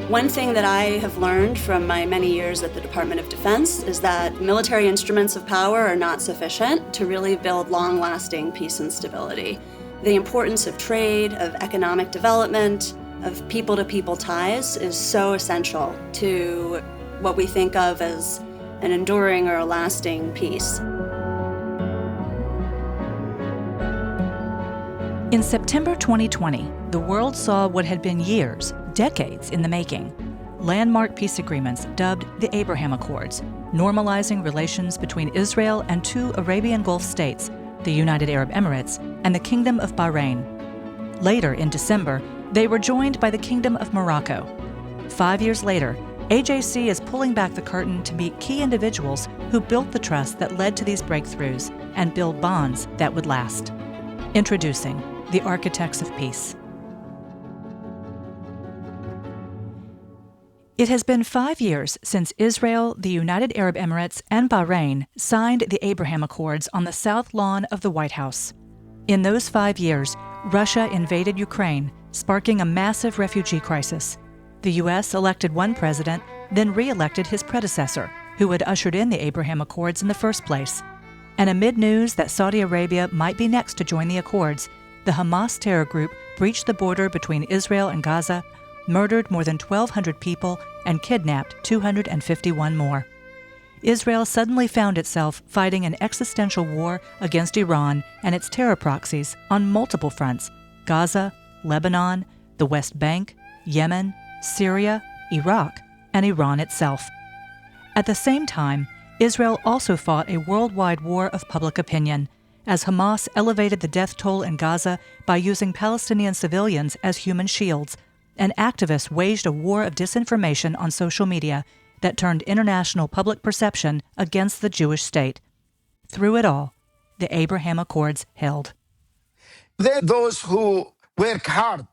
One thing that I have learned from my many years at the Department of Defense is that military instruments of power are not sufficient to really build long-lasting peace and stability. The importance of trade, of economic development, of people-to-people ties is so essential to what we think of as an enduring or a lasting peace. In September 2020, the world saw what had been years, decades in the making. Landmark peace agreements dubbed the Abraham Accords, normalizing relations between Israel and two Arabian Gulf states, the United Arab Emirates and the Kingdom of Bahrain. Later in December, they were joined by the Kingdom of Morocco. 5 years later, AJC is pulling back the curtain to meet key individuals who built the trust that led to these breakthroughs and build bonds that would last. Introducing the Architects of Peace. It has been 5 years since Israel, the United Arab Emirates, and Bahrain signed the Abraham Accords on the south lawn of the White House. In those 5 years, Russia invaded Ukraine, sparking a massive refugee crisis. The U.S. elected one president, then re-elected his predecessor, who had ushered in the Abraham Accords in the first place. And amid news that Saudi Arabia might be next to join the Accords, the Hamas terror group breached the border between Israel and Gaza, murdered more than 1,200 people, and kidnapped 251 more. Israel suddenly found itself fighting an existential war against Iran and its terror proxies on multiple fronts: Gaza, Lebanon, the West Bank, Yemen, Syria, Iraq, and Iran itself. At the same time, Israel also fought a worldwide war of public opinion, as Hamas elevated the death toll in Gaza by using Palestinian civilians as human shields, and activists waged a war of disinformation on social media that turned international public perception against the Jewish state. Through it all, the Abraham Accords held. There are those who work hard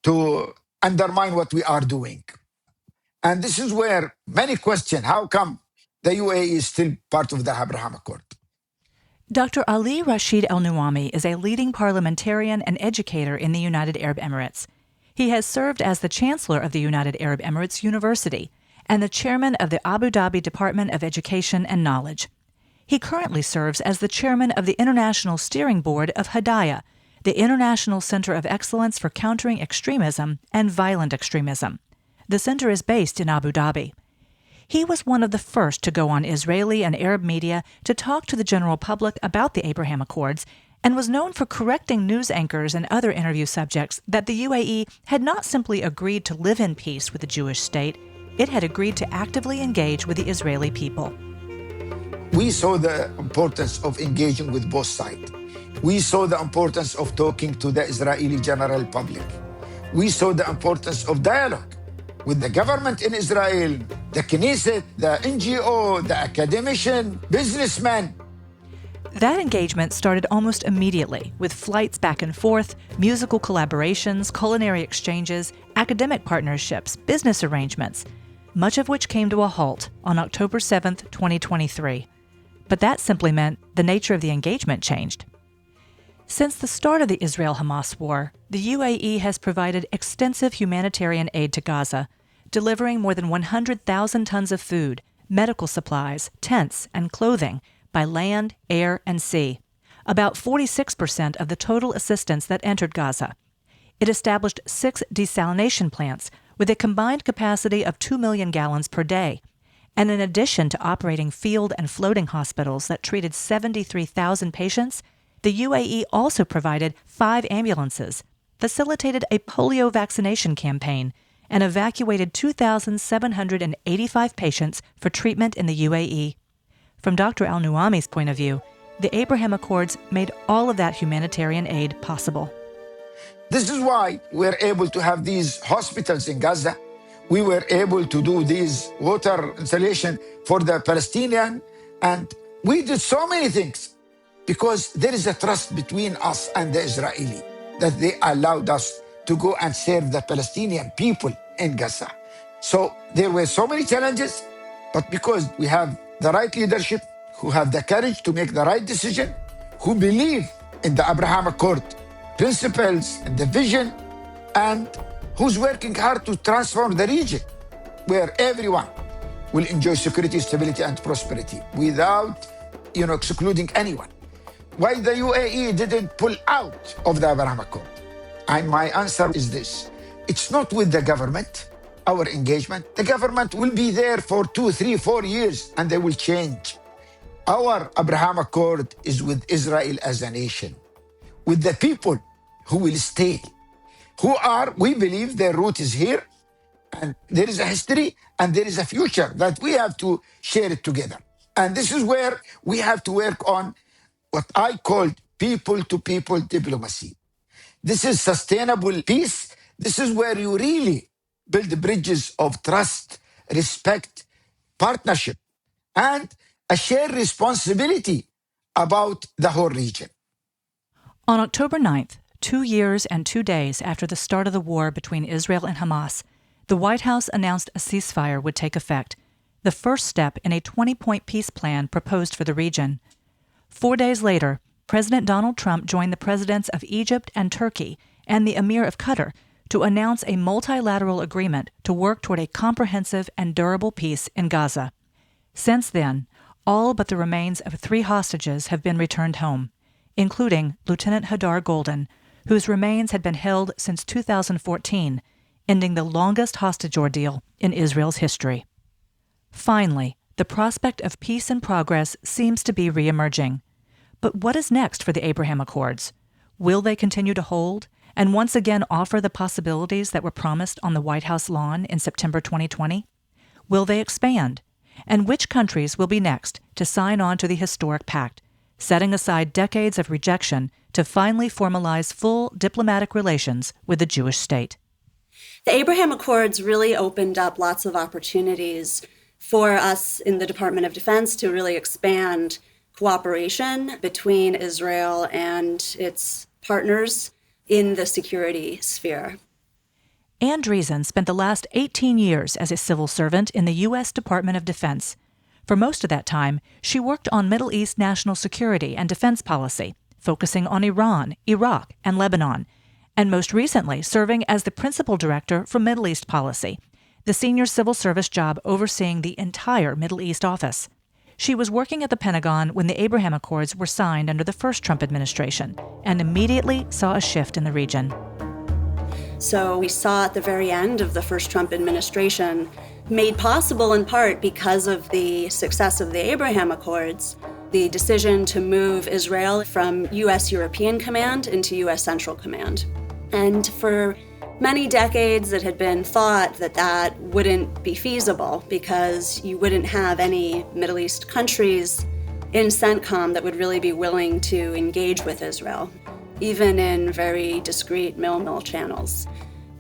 to undermine what we are doing. And this is where many question, how come the UAE is still part of the Abraham Accord? Dr. Ali Rashid Al-Nuami is a leading parliamentarian and educator in the United Arab Emirates. He has served as the Chancellor of the United Arab Emirates University and the Chairman of the Abu Dhabi Department of Education and Knowledge. He currently serves as the Chairman of the International Steering Board of Hidayah, the International Center of Excellence for Countering Extremism and Violent Extremism. The center is based in Abu Dhabi. He was one of the first to go on Israeli and Arab media to talk to the general public about the Abraham Accords, and was known for correcting news anchors and other interview subjects that the UAE had not simply agreed to live in peace with the Jewish state, it had agreed to actively engage with the Israeli people. We saw the importance of engaging with both sides. We saw the importance of talking to the Israeli general public. We saw the importance of dialogue with the government in Israel, the Knesset, the NGO, the academician, businessmen. That engagement started almost immediately with flights back and forth, musical collaborations, culinary exchanges, academic partnerships, business arrangements, much of which came to a halt on October 7, 2023. But that simply meant the nature of the engagement changed. Since the start of the Israel-Hamas war, the UAE has provided extensive humanitarian aid to Gaza, delivering more than 100,000 tons of food, medical supplies, tents, and clothing by land, air, and sea, about 46% of the total assistance that entered Gaza. It established 6 desalination plants with a combined capacity of 2 million gallons per day. And in addition to operating field and floating hospitals that treated 73,000 patients, the UAE also provided 5 ambulances, facilitated a polio vaccination campaign, and evacuated 2,785 patients for treatment in the UAE. From Dr. Al-Nuami's point of view, the Abraham Accords made all of that humanitarian aid possible. This is why we're able to have these hospitals in Gaza. We were able to do these water installation for the Palestinian, and we did so many things because there is a trust between us and the Israeli that they allowed us to go and serve the Palestinian people in Gaza. So there were so many challenges, but because we have the right leadership, who have the courage to make the right decision, who believe in the Abraham Accord principles and the vision, and who's working hard to transform the region. where everyone will enjoy security, stability, and prosperity without, excluding anyone. Why the UAE didn't pull out of the Abraham Accord? And my answer is this. It's not with the government, our engagement. The government will be there for 2, 3, 4 years, and they will change. Our Abraham Accord is with Israel as a nation, with the people who will stay, we believe their root is here, and there is a history and there is a future that we have to share it together. And this is where we have to work on what I call people-to-people diplomacy. This is sustainable peace. This is where you really build bridges of trust, respect, partnership, and a shared responsibility about the whole region. On October 9th, 2 years and 2 days after the start of the war between Israel and Hamas, the White House announced a ceasefire would take effect, the first step in a 20-point peace plan proposed for the region. 4 days later, President Donald Trump joined the presidents of Egypt and Turkey and the Emir of Qatar to announce a multilateral agreement to work toward a comprehensive and durable peace in Gaza. Since then, all but the remains of 3 hostages have been returned home, including Lieutenant Hadar Golden, whose remains had been held since 2014, ending the longest hostage ordeal in Israel's history. Finally, the prospect of peace and progress seems to be reemerging. But what is next for the Abraham Accords? Will they continue to hold and once again offer the possibilities that were promised on the White House lawn in September 2020? Will they expand? And which countries will be next to sign on to the historic pact, setting aside decades of rejection to finally formalize full diplomatic relations with the Jewish state? The Abraham Accords really opened up lots of opportunities for us in the Department of Defense to really expand cooperation between Israel and its partners in the security sphere. Ann Driesen spent the last 18 years as a civil servant in the U.S. Department of Defense. For most of that time, she worked on Middle East national security and defense policy, focusing on Iran, Iraq, and Lebanon, and most recently serving as the principal director for Middle East policy, the senior civil service job overseeing the entire Middle East office. She was working at the Pentagon when the Abraham Accords were signed under the first Trump administration and immediately saw a shift in the region. So we saw at the very end of the first Trump administration, made possible in part because of the success of the Abraham Accords, the decision to move Israel from U.S. European Command into U.S. Central Command. And for many decades, it had been thought that that wouldn't be feasible because you wouldn't have any Middle East countries in CENTCOM that would really be willing to engage with Israel, even in very discreet mill channels.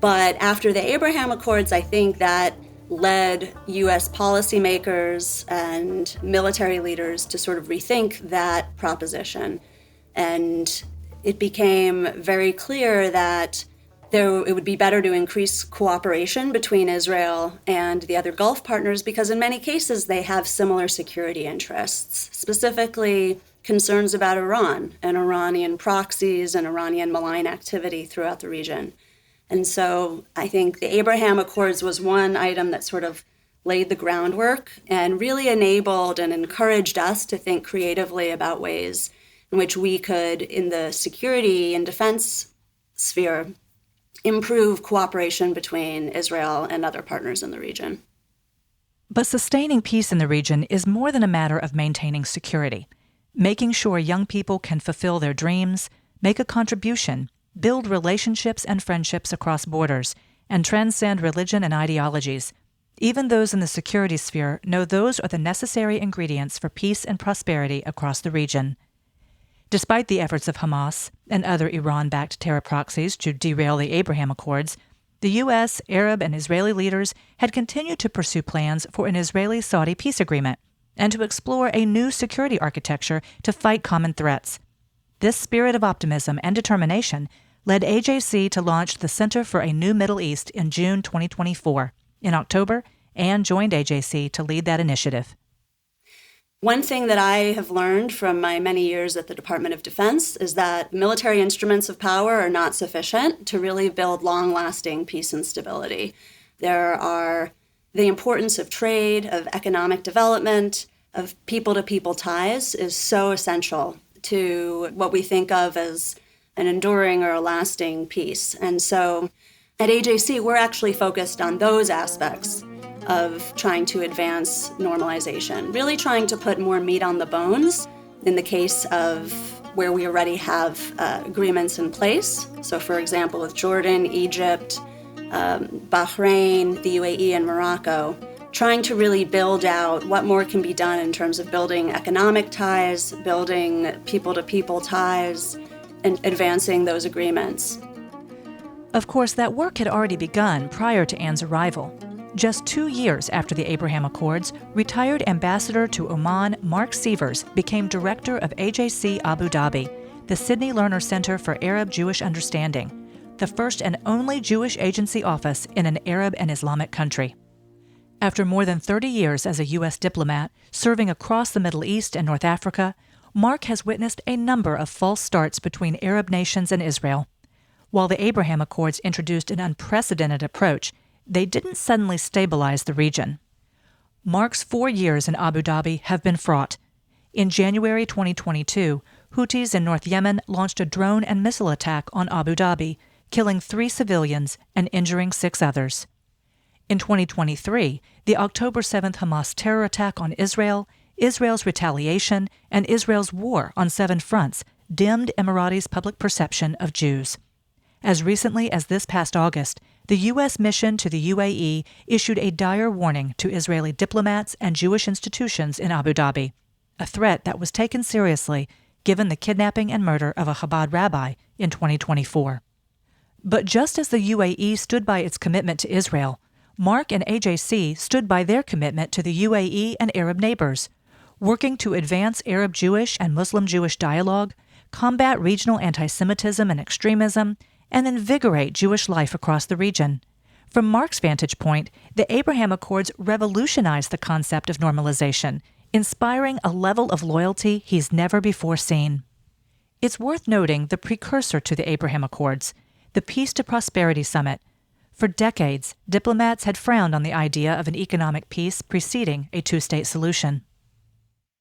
But after the Abraham Accords, I think that led U.S. policymakers and military leaders to sort of rethink that proposition. And it became very clear that it would be better to increase cooperation between Israel and the other Gulf partners because in many cases they have similar security interests, specifically concerns about Iran and Iranian proxies and Iranian malign activity throughout the region. And so I think the Abraham Accords was one item that sort of laid the groundwork and really enabled and encouraged us to think creatively about ways in which we could, in the security and defense sphere, improve cooperation between Israel and other partners in the region. But sustaining peace in the region is more than a matter of maintaining security. Making sure young people can fulfill their dreams, make a contribution, build relationships and friendships across borders, and transcend religion and ideologies. Even those in the security sphere know those are the necessary ingredients for peace and prosperity across the region. Despite the efforts of Hamas and other Iran-backed terror proxies to derail the Abraham Accords, the U.S., Arab, and Israeli leaders had continued to pursue plans for an Israeli-Saudi peace agreement and to explore a new security architecture to fight common threats. This spirit of optimism and determination led AJC to launch the Center for a New Middle East in June 2024. In October, Ann joined AJC to lead that initiative. One thing that I have learned from my many years at the Department of Defense is that military instruments of power are not sufficient to really build long-lasting peace and stability. There are The importance of trade, of economic development, of people-to-people ties is so essential to what we think of as an enduring or a lasting peace. And so at AJC, we're actually focused on those aspects of trying to advance normalization, really trying to put more meat on the bones in the case of where we already have agreements in place. So for example, with Jordan, Egypt, Bahrain, the UAE, and Morocco, trying to really build out what more can be done in terms of building economic ties, building people-to-people ties, and advancing those agreements. Of course, that work had already begun prior to Anne's arrival. Just 2 years after the Abraham Accords, retired ambassador to Oman Mark Sievers became director of AJC Abu Dhabi, the Sidney Lerner Center for Arab-Jewish Understanding, the first and only Jewish agency office in an Arab and Islamic country. After more than 30 years as a U.S. diplomat, serving across the Middle East and North Africa, Mark has witnessed a number of false starts between Arab nations and Israel. While the Abraham Accords introduced an unprecedented approach, they didn't suddenly stabilize the region. Mark's 4 years in Abu Dhabi have been fraught. In January 2022, Houthis in North Yemen launched a drone and missile attack on Abu Dhabi, killing 3 civilians and injuring 6 others. In 2023, the October 7th Hamas terror attack on Israel, Israel's retaliation, and Israel's war on 7 fronts dimmed Emiratis' public perception of Jews. As recently as this past August, the U.S. mission to the UAE issued a dire warning to Israeli diplomats and Jewish institutions in Abu Dhabi, a threat that was taken seriously given the kidnapping and murder of a Chabad rabbi in 2024. But just as the UAE stood by its commitment to Israel, Mark and AJC stood by their commitment to the UAE and Arab neighbors, working to advance Arab-Jewish and Muslim-Jewish dialogue, combat regional anti-Semitism and extremism, and invigorate Jewish life across the region. From Mark's vantage point, the Abraham Accords revolutionized the concept of normalization, inspiring a level of loyalty he's never before seen. It's worth noting the precursor to the Abraham Accords, the Peace to Prosperity Summit. For decades, diplomats had frowned on the idea of an economic peace preceding a two-state solution.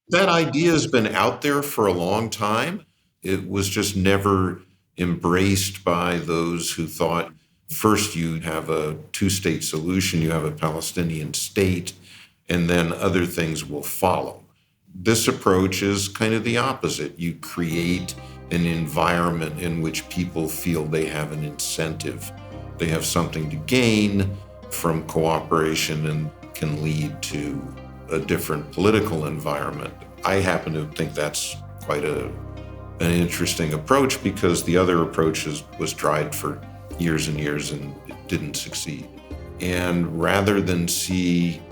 That idea has been out there for a long time. It was just never embraced by those who thought first you have a two-state solution, you have a Palestinian state, and then other things will follow. This approach is kind of the opposite. You create an environment in which people feel they have an incentive. They have something to gain from cooperation and can lead to a different political environment. I happen to think that's quite an interesting approach because the other approach was tried for years and years and it didn't succeed. And rather than see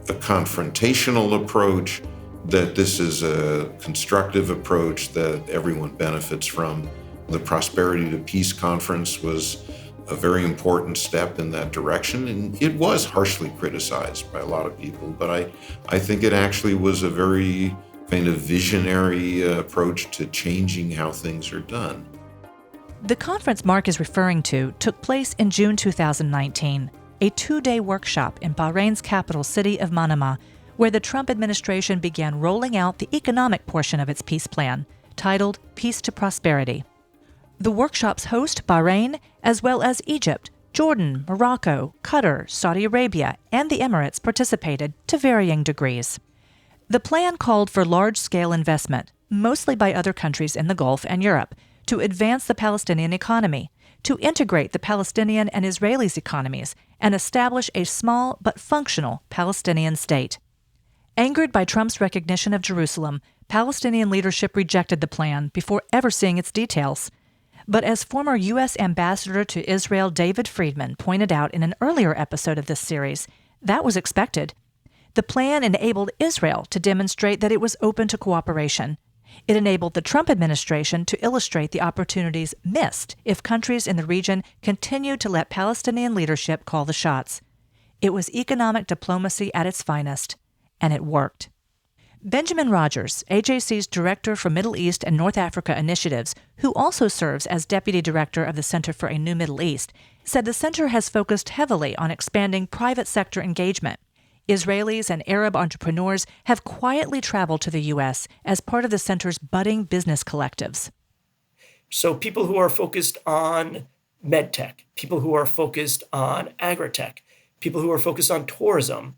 a confrontational approach, that this is a constructive approach that everyone benefits from, the Prosperity to Peace Conference was a very important step in that direction, and it was harshly criticized by a lot of people, but I think it actually was a very kind of visionary approach to changing how things are done. The conference Mark is referring to took place in June 2019, a 2-day workshop in Bahrain's capital city of Manama, where the Trump administration began rolling out the economic portion of its peace plan, titled Peace to Prosperity. The workshop's host, Bahrain, as well as Egypt, Jordan, Morocco, Qatar, Saudi Arabia, and the Emirates participated to varying degrees. The plan called for large-scale investment, mostly by other countries in the Gulf and Europe, to advance the Palestinian economy, to integrate the Palestinian and Israelis' economies, and establish a small but functional Palestinian state. Angered by Trump's recognition of Jerusalem, Palestinian leadership rejected the plan before ever seeing its details. But as former U.S. Ambassador to Israel David Friedman pointed out in an earlier episode of this series, that was expected. The plan enabled Israel to demonstrate that it was open to cooperation. It enabled the Trump administration to illustrate the opportunities missed if countries in the region continued to let Palestinian leadership call the shots. It was economic diplomacy at its finest, and it worked. Benjamin Rogers, AJC's Director for Middle East and North Africa Initiatives, who also serves as Deputy Director of the Center for a New Middle East, said the center has focused heavily on expanding private sector engagement. Israelis and Arab entrepreneurs have quietly traveled to the U.S. as part of the center's budding business collectives. So people who are focused on medtech, people who are focused on agritech, people who are focused on tourism.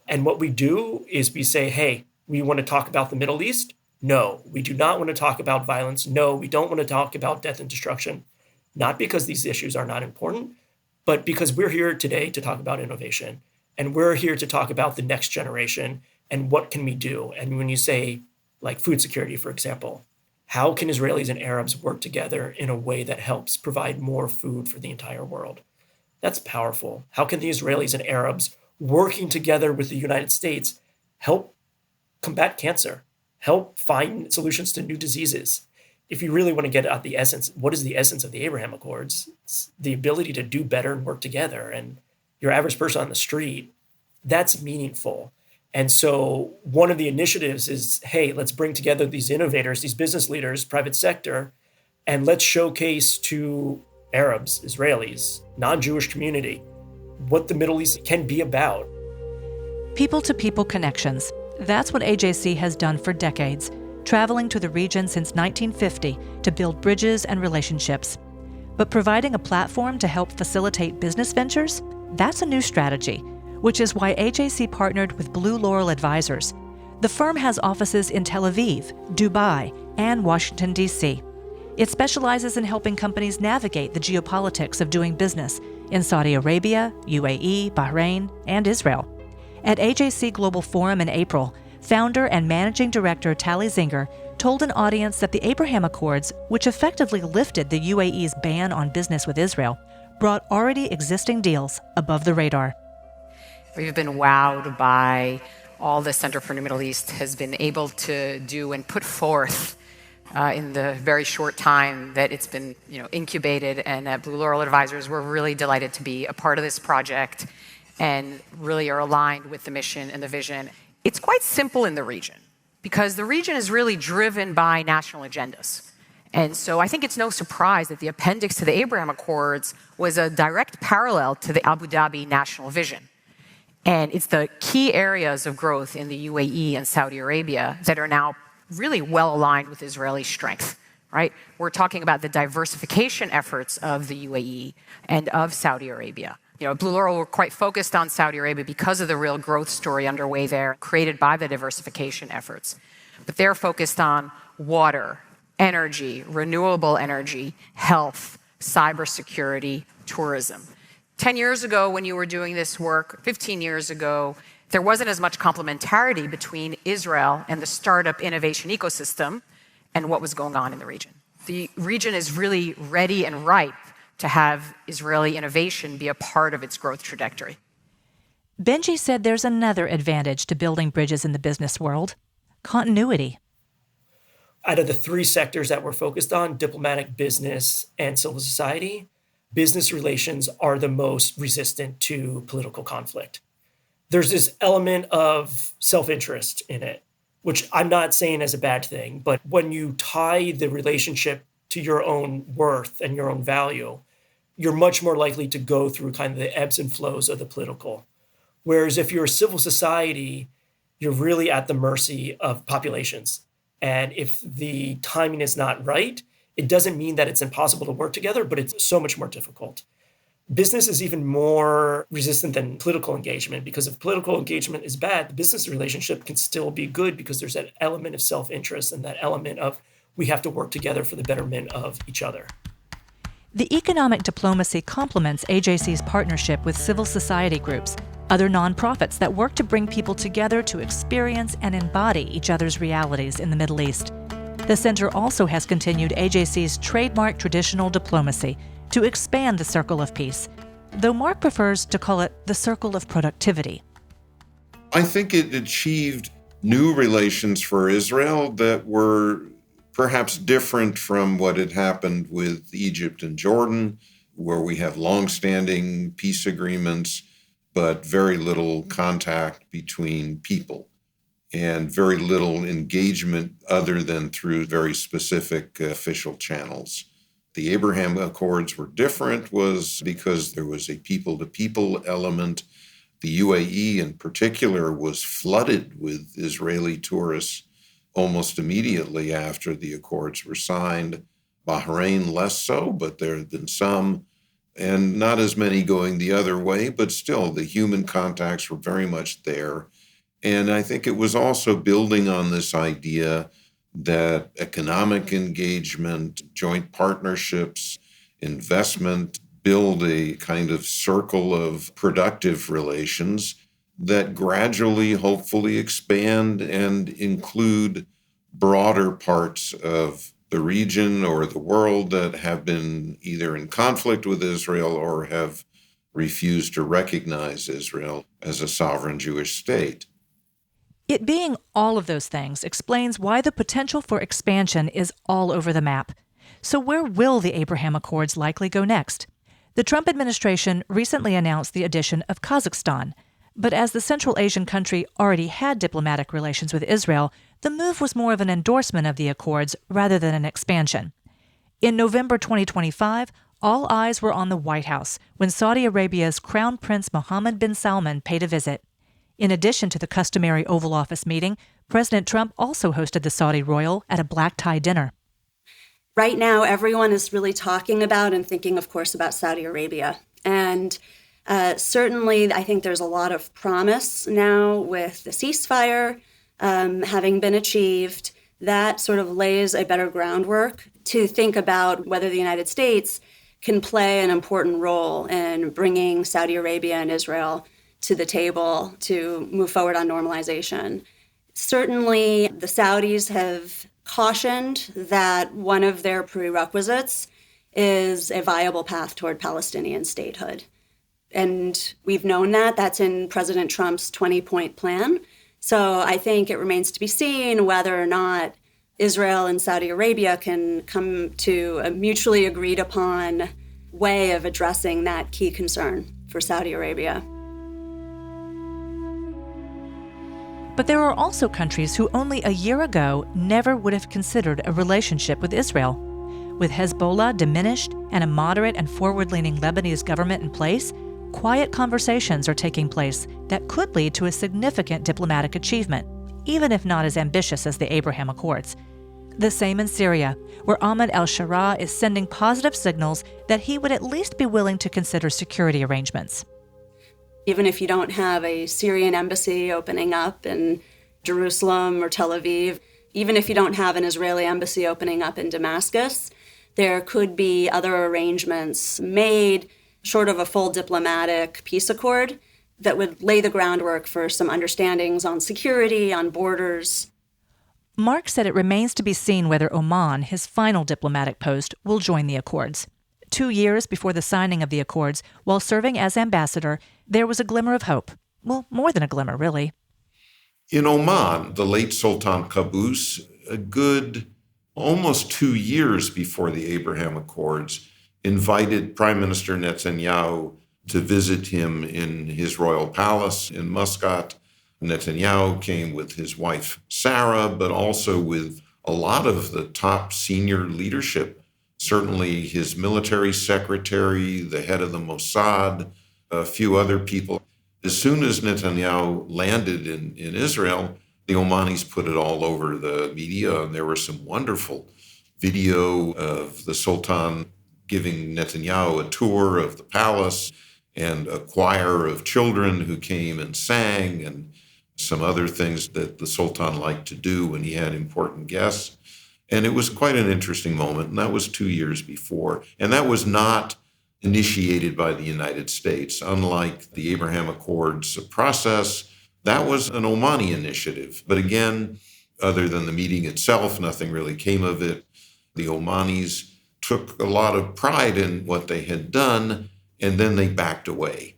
And what we do is we say, hey, we want to talk about the Middle East. No, we do not want to talk about violence. No, we don't want to talk about death and destruction. Not because these issues are not important, but because we're here today to talk about innovation. And we're here to talk about the next generation and what can we do. And when you say like food security, for example, how can Israelis and Arabs work together in a way that helps provide more food for the entire world? That's powerful. How can the Israelis and Arabs working together with the United States help combat cancer, help find solutions to new diseases? If you really want to get at the essence, what is the essence of the Abraham Accords? It's the ability to do better and work together. And your average person on the street, that's meaningful. And so one of the initiatives is, hey, let's bring together these innovators, these business leaders, private sector, and let's showcase to Arabs, Israelis, non-Jewish community, what the Middle East can be about. People-to-people connections. That's what AJC has done for decades, traveling to the region since 1950 to build bridges and relationships. But providing a platform to help facilitate business ventures, that's a new strategy, which is why AJC partnered with Blue Laurel Advisors. The firm has offices in Tel Aviv, Dubai, and Washington, D.C. It specializes in helping companies navigate the geopolitics of doing business in Saudi Arabia, UAE, Bahrain, and Israel. At AJC Global Forum in April, founder and managing director Tali Zinger told an audience that the Abraham Accords, which effectively lifted the UAE's ban on business with Israel, brought already existing deals above the radar. We've been wowed by all the Center for the Middle East has been able to do and put forth in the very short time that it's been incubated. And at Blue Laurel Advisors, we're really delighted to be a part of this project and really are aligned with the mission and the vision. It's quite simple in the region because the region is really driven by national agendas. And so I think it's no surprise that the appendix to the Abraham Accords was a direct parallel to the Abu Dhabi national vision. And it's the key areas of growth in the UAE and Saudi Arabia that are now really well aligned with Israeli strength, right? We're talking about the diversification efforts of the UAE and of Saudi Arabia. Blue Laurel were quite focused on Saudi Arabia because of the real growth story underway there, created by the diversification efforts. But they're focused on water, energy, renewable energy, health, cybersecurity, tourism. 10 years ago, when you were doing this work, 15 years ago, there wasn't as much complementarity between Israel and the startup innovation ecosystem and what was going on in the region. The region is really ready and ripe to have Israeli innovation be a part of its growth trajectory. Benji said there's another advantage to building bridges in the business world: continuity. Out of the three sectors that we're focused on, diplomatic, business, and civil society, business relations are the most resistant to political conflict. There's this element of self-interest in it, which I'm not saying as a bad thing, but when you tie the relationship to your own worth and your own value, you're much more likely to go through kind of the ebbs and flows of the political. Whereas if you're a civil society, you're really at the mercy of populations. And if the timing is not right, it doesn't mean that it's impossible to work together, but it's so much more difficult. Business is even more resistant than political engagement, because if political engagement is bad, the business relationship can still be good because there's that element of self-interest and that element of we have to work together for the betterment of each other. The economic diplomacy complements AJC's partnership with civil society groups, other nonprofits that work to bring people together to experience and embody each other's realities in the Middle East. The center also has continued AJC's trademark traditional diplomacy to expand the circle of peace, though Mark prefers to call it the circle of productivity. I think it achieved new relations for Israel that were perhaps different from what had happened with Egypt and Jordan, where we have longstanding peace agreements, but very little contact between people and very little engagement other than through very specific official channels. The Abraham Accords were different was because there was a people-to-people element, The UAE in particular was flooded with Israeli tourists almost immediately after the accords were signed. Bahrain less so, but there have been some, and not as many going the other way, but still the human contacts were very much there. And I think it was also building on this idea that economic engagement, joint partnerships, investment build a kind of circle of productive relations that gradually, hopefully, expand and include broader parts of the region or the world that have been either in conflict with Israel or have refused to recognize Israel as a sovereign Jewish state. It being all of those things explains why the potential for expansion is all over the map. So where will the Abraham Accords likely go next? The Trump administration recently announced the addition of Kazakhstan, but as the Central Asian country already had diplomatic relations with Israel, the move was more of an endorsement of the accords rather than an expansion. In November 2025, all eyes were on the White House when Saudi Arabia's Crown Prince Mohammed bin Salman paid a visit. In addition to the customary Oval Office meeting, President Trump also hosted the Saudi royal at a black-tie dinner. Right now, everyone is really talking about and thinking, of course, about Saudi Arabia. And certainly, I think there's a lot of promise now with the ceasefire having been achieved. That sort of lays a better groundwork to think about whether the United States can play an important role in bringing Saudi Arabia and Israel to the table to move forward on normalization. Certainly, the Saudis have cautioned that one of their prerequisites is a viable path toward Palestinian statehood. And we've known that. That's in President Trump's 20-point plan. So I think it remains to be seen whether or not Israel and Saudi Arabia can come to a mutually agreed upon way of addressing that key concern for Saudi Arabia. But there are also countries who only a year ago never would have considered a relationship with Israel. With Hezbollah diminished and a moderate and forward-leaning Lebanese government in place, quiet conversations are taking place that could lead to a significant diplomatic achievement, even if not as ambitious as the Abraham Accords. The same in Syria, where Ahmed al-Sharaa is sending positive signals that he would at least be willing to consider security arrangements. Even if you don't have a Syrian embassy opening up in Jerusalem or Tel Aviv, even if you don't have an Israeli embassy opening up in Damascus, there could be other arrangements made short of a full diplomatic peace accord that would lay the groundwork for some understandings on security, on borders. Mark said it remains to be seen whether Oman, his final diplomatic post, will join the accords. 2 years before the signing of the accords, while serving as ambassador, there was a glimmer of hope. Well, more than a glimmer, really. In Oman, the late Sultan Qaboos, a good almost 2 years before the Abraham Accords, invited Prime Minister Netanyahu to visit him in his royal palace in Muscat. Netanyahu came with his wife, Sarah, but also with a lot of the top senior leadership, certainly his military secretary, the head of the Mossad, a few other people. As soon as Netanyahu landed in Israel, the Omanis put it all over the media, and there were some wonderful video of the Sultan giving Netanyahu a tour of the palace and a choir of children who came and sang and some other things that the Sultan liked to do when he had important guests. And it was quite an interesting moment, and that was 2 years before. And that was not initiated by the United States. Unlike the Abraham Accords process, that was an Omani initiative. But again, other than the meeting itself, nothing really came of it. The Omanis took a lot of pride in what they had done, and then they backed away.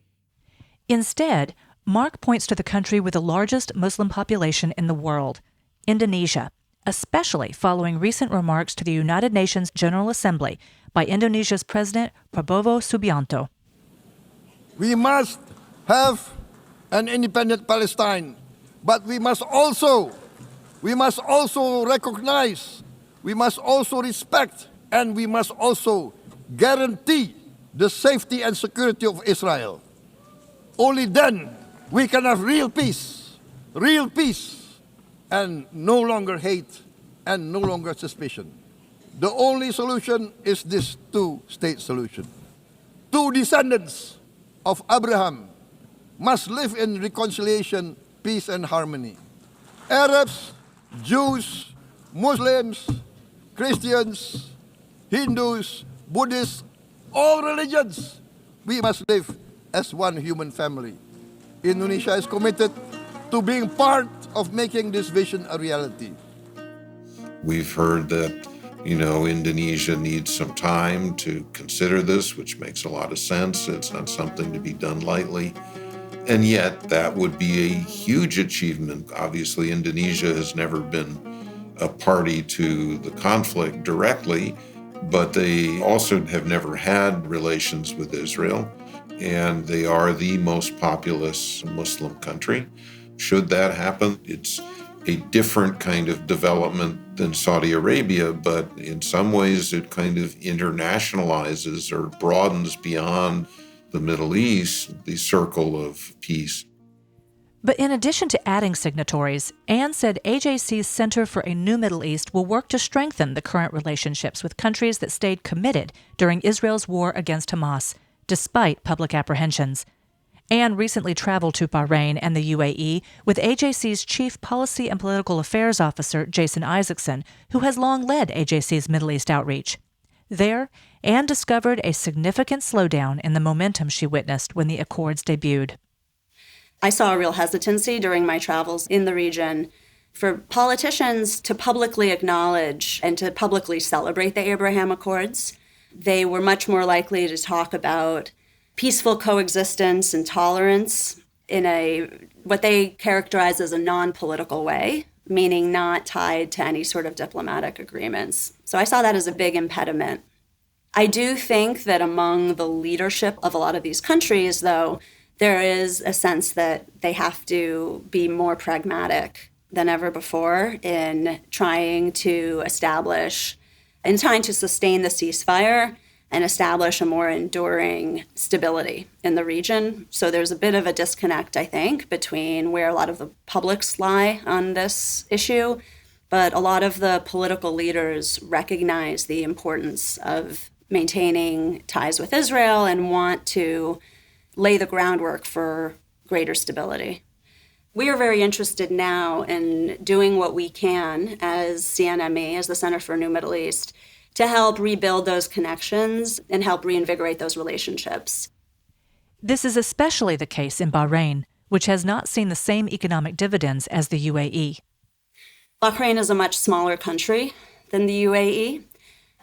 Instead, Mark points to the country with the largest Muslim population in the world, Indonesia, especially following recent remarks to the United Nations General Assembly by Indonesia's President Prabowo Subianto. We must have an independent Palestine, but we must also recognize, we must also respect, and we must also guarantee the safety and security of Israel. Only then we can have real peace, and no longer hate and no longer suspicion. The only solution is this two-state solution. Two descendants of Abraham must live in reconciliation, peace, and harmony. Arabs, Jews, Muslims, Christians, Hindus, Buddhists, all religions, we must live as one human family. Indonesia is committed to being part of making this vision a reality. We've heard that, Indonesia needs some time to consider this, which makes a lot of sense. It's not something to be done lightly. And yet, that would be a huge achievement. Obviously, Indonesia has never been a party to the conflict directly, but they also have never had relations with Israel, and they are the most populous Muslim country. Should that happen, it's a different kind of development than Saudi Arabia, but in some ways it kind of internationalizes or broadens beyond the Middle East, the circle of peace. But in addition to adding signatories, Anne said AJC's Center for a New Middle East will work to strengthen the current relationships with countries that stayed committed during Israel's war against Hamas, despite public apprehensions. Anne recently traveled to Bahrain and the UAE with AJC's Chief Policy and Political Affairs Officer, Jason Isaacson, who has long led AJC's Middle East outreach. There, Anne discovered a significant slowdown in the momentum she witnessed when the Accords debuted. I saw a real hesitancy during my travels in the region for politicians to publicly acknowledge and to publicly celebrate the Abraham Accords. They were much more likely to talk about peaceful coexistence and tolerance in what they characterize as a non-political way, meaning not tied to any sort of diplomatic agreements. So I saw that as a big impediment. I do think that among the leadership of a lot of these countries, though, there is a sense that they have to be more pragmatic than ever before in trying to sustain the ceasefire and establish a more enduring stability in the region. So there's a bit of a disconnect, I think, between where a lot of the publics lie on this issue, but a lot of the political leaders recognize the importance of maintaining ties with Israel and want to lay the groundwork for greater stability. We are very interested now in doing what we can as CNME, as the Center for a New Middle East, to help rebuild those connections and help reinvigorate those relationships. This is especially the case in Bahrain, which has not seen the same economic dividends as the UAE. Bahrain is a much smaller country than the UAE,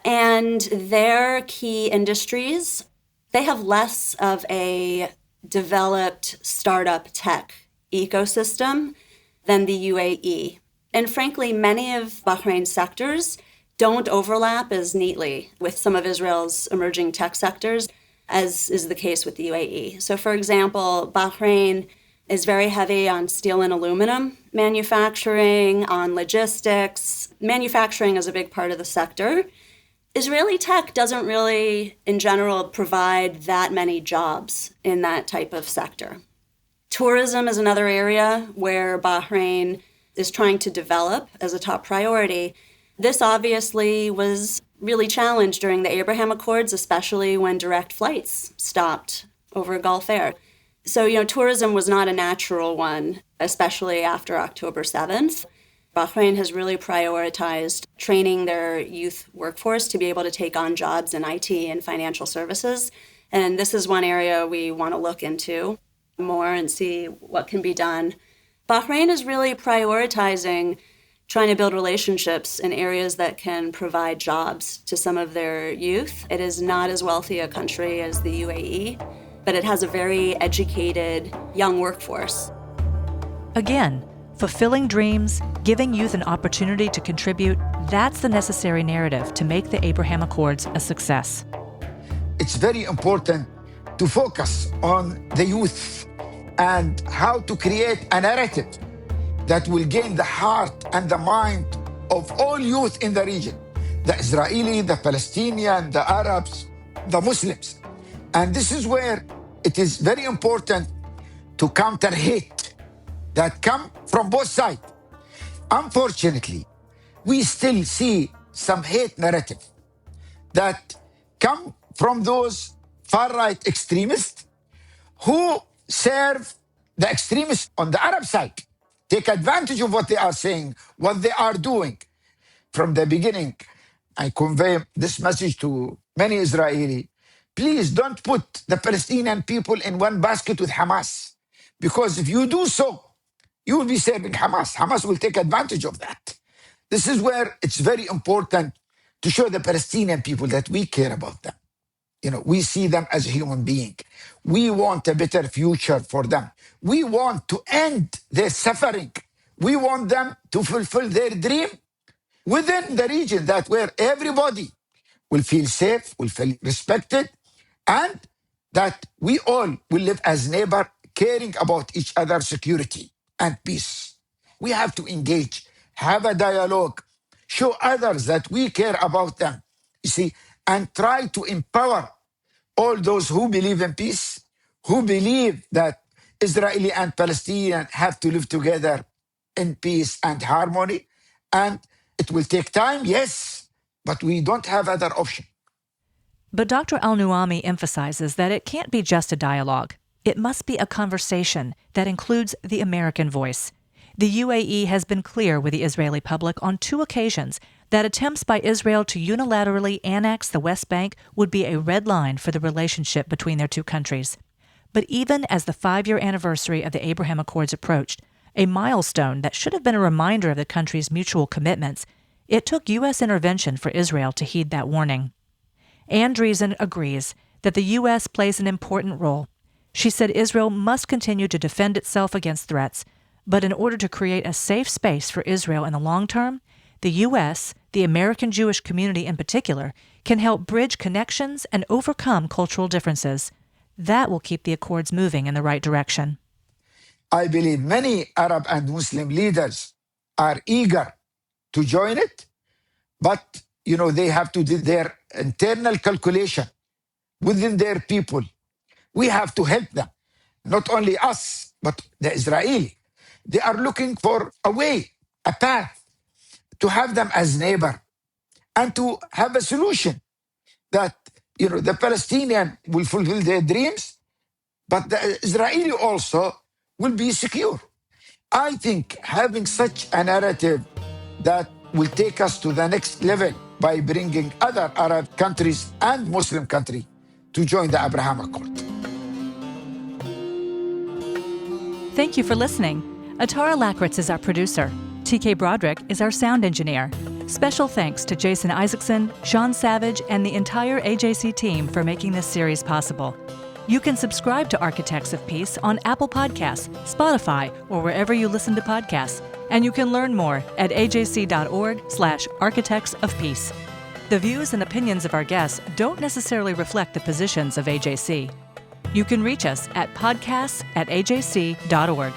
and their key industries, they have less of a developed startup tech ecosystem than the UAE. And frankly, many of Bahrain's sectors don't overlap as neatly with some of Israel's emerging tech sectors, as is the case with the UAE. So for example, Bahrain is very heavy on steel and aluminum manufacturing, on logistics. Manufacturing is a big part of the sector. Israeli tech doesn't really, in general, provide that many jobs in that type of sector. Tourism is another area where Bahrain is trying to develop as a top priority. This obviously was really challenged during the Abraham Accords, especially when direct flights stopped over Gulf Air. So, tourism was not a natural one, especially after October 7th. Bahrain has really prioritized training their youth workforce to be able to take on jobs in IT and financial services. And this is one area we want to look into more and see what can be done. Bahrain is really prioritizing trying to build relationships in areas that can provide jobs to some of their youth. It is not as wealthy a country as the UAE, but it has a very educated young workforce. Again, fulfilling dreams, giving youth an opportunity to contribute, that's the necessary narrative to make the Abraham Accords a success. It's very important to focus on the youth and how to create a narrative that will gain the heart and the mind of all youth in the region, the Israeli, the Palestinian, the Arabs, the Muslims. And this is where it is very important to counter hate that come from both sides. Unfortunately, we still see some hate narrative that come from those far-right extremists who serve the extremists on the Arab side, take advantage of what they are saying, what they are doing. From the beginning, I convey this message to many Israeli. Please don't put the Palestinian people in one basket with Hamas. Because if you do so, you will be serving Hamas. Hamas will take advantage of that. This is where it's very important to show the Palestinian people that we care about them. We see them as a human being. We want a better future for them. We want to end their suffering. We want them to fulfill their dream within the region where everybody will feel safe, will feel respected, and that we all will live as neighbors, caring about each other's security and peace. We have to engage, have a dialogue, show others that we care about them, and try to empower all those who believe in peace, who believe that Israeli and Palestinian have to live together in peace and harmony. And it will take time, yes, but we don't have other option. But Dr. Al-Nuami emphasizes that it can't be just a dialogue. It must be a conversation that includes the American voice. The UAE has been clear with the Israeli public on 2 occasions that attempts by Israel to unilaterally annex the West Bank would be a red line for the relationship between their 2 countries. But even as the 5-year anniversary of the Abraham Accords approached, a milestone that should have been a reminder of the country's mutual commitments, it took U.S. intervention for Israel to heed that warning. Ann Driesen agrees that the U.S. plays an important role. She said Israel must continue to defend itself against threats, but in order to create a safe space for Israel in the long term, the U.S., the American Jewish community in particular, can help bridge connections and overcome cultural differences. That will keep the accords moving in the right direction. I believe many Arab and Muslim leaders are eager to join it, but they have to do their internal calculation within their people. We have to help them, not only us, but the Israeli. They are looking for a way, a path to have them as neighbor and to have a solution that, the Palestinian will fulfill their dreams, but the Israeli also will be secure. I think having such a narrative that will take us to the next level by bringing other Arab countries and Muslim countries to join the Abraham Accord. Thank you for listening. Atara Lakritz is our producer. TK Broderick is our sound engineer. Special thanks to Jason Isaacson, Sean Savage, and the entire AJC team for making this series possible. You can subscribe to Architects of Peace on Apple Podcasts, Spotify, or wherever you listen to podcasts. And you can learn more at ajc.org/Architects of Peace. The views and opinions of our guests don't necessarily reflect the positions of AJC. You can reach us at podcasts@ajc.org.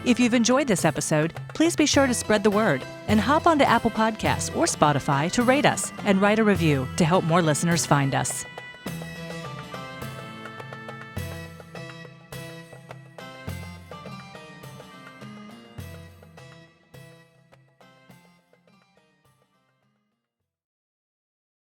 If you've enjoyed this episode, please be sure to spread the word and hop onto Apple Podcasts or Spotify to rate us and write a review to help more listeners find us.